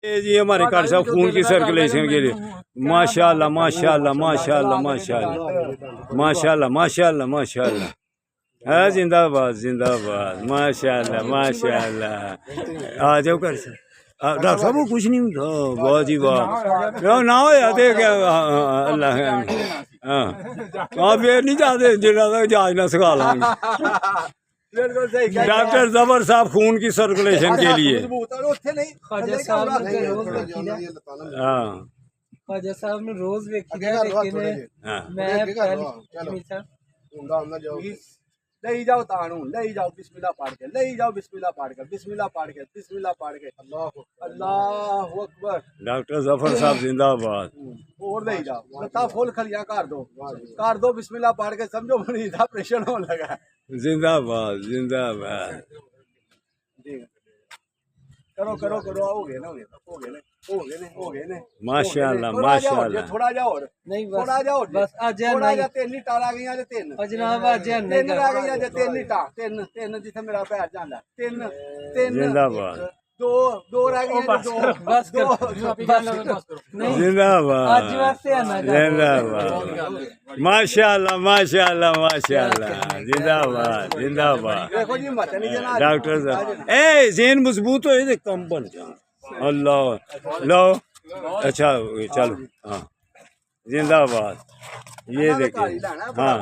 ये जी हमारे घर साहब खून की सर्कुलेशन के लिए माशाल्लाह माशाल्लाह माशाल्लाह माशाल्लाह माशाल्लाह माशाल्लाह माशाल्लाह है जिंदाबाद जिंदाबाद माशाल्लाह माशाल्लाह आ जाओ घर से डॉक्टर साहब वो कुछ नहीं होता वाह जी वाह ना हो जाते क्या अल्लाह हाँ आप फिर नहीं जाते जिन्ना तक जहाज ना सिखा लाएंगे डॉक्टर जफर साहब खून की सर्कुलेशन के लिए हाँ ख्वाजा साहब ने रोज वेखी लेकिन ले जाओ तानू ले जाओ बिस्मिल्लाह पढ़ के ले जाओ बिस्मिल्लाह पढ़ के बिस्मिल्लाह पढ़ के बिस्मिल्लाह पढ़ के अल्लाह अकबर डॉक्टर जफर साहब जिंदाबाद और ले जाओ लता फुल खलियां कर दो बिस्मिल्लाह पढ़ के समझो मरीज का ऑपरेशन होने लगा जिंदाबाद जिंदाबाद करो करो करो हो गए ना माशाल्लाह माशाल्लाह थोड़ा जा और नहीं थोड़ा जा और बस आज थोड़ा जा तीन ही टार आ गई जे तीन जनाब आज तीन आ गई जे तीन ही टार तीन तीन जिथे मेरा पैर जांदा तीन तीन जिंदाबाद दो दो रह गई दो बस दो जिंदाबाद आज वास्ते आना जिंदाबाद माशाल्लाह माशाल्लाह माशाल्लाह जिंदाबाद जिंदाबाद देखो जी मत नहीं जना डॉक्टर साहब ए जेन मजबूत हो ये कम बन जा अल्लाह लो अच्छा चलो हाँ जिंदाबाद ये देखिए हाँ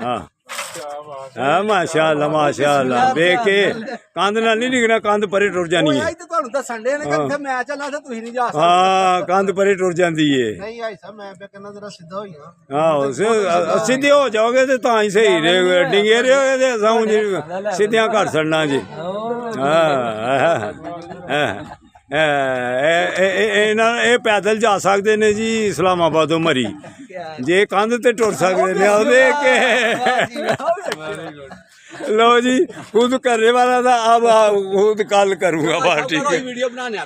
हाँ हाँ माशाल्लाह माशाल्लाह देखे कंध ना नहीं डिगना कंध परे टुर जानी है आई तो ਤੁਹਾਨੂੰ ਦੱਸਣ ਦੇ ਨੇ ਕਿ ਇੱਥੇ ਮੈਚ ਚੱਲਣਾ ਤੇ ਤੁਸੀਂ ਨਹੀਂ ਜਾ ਸਕਦੇ हाँ कंध परे टुर जाती है ਨਹੀਂ ਆਈ ਸਾ ਮੈਂ पे करना जरा सीधा हो गया हाँ सीधे हो जाओगे तो तां ही सही रहे डिंगे रहोगे तो साऊं जी सीधियां कर छड़ना जी ਇਹ ਪੈਦਲ ਜਾ ਸਕਦੇ ਨੇ ਜੀ ਇਸਲਾਮਾਬਾਦੋਂ ਮਰੀ ਜੇ ਕੰਧ ਤੇ ਟੁਰ ਸਕਦੇ ਨੇ ਉਹ ਦੇਖ ਕੇ लो जी खुद करने वाला था अब खुद कल करूँगा पार्टी वीडियो बनाने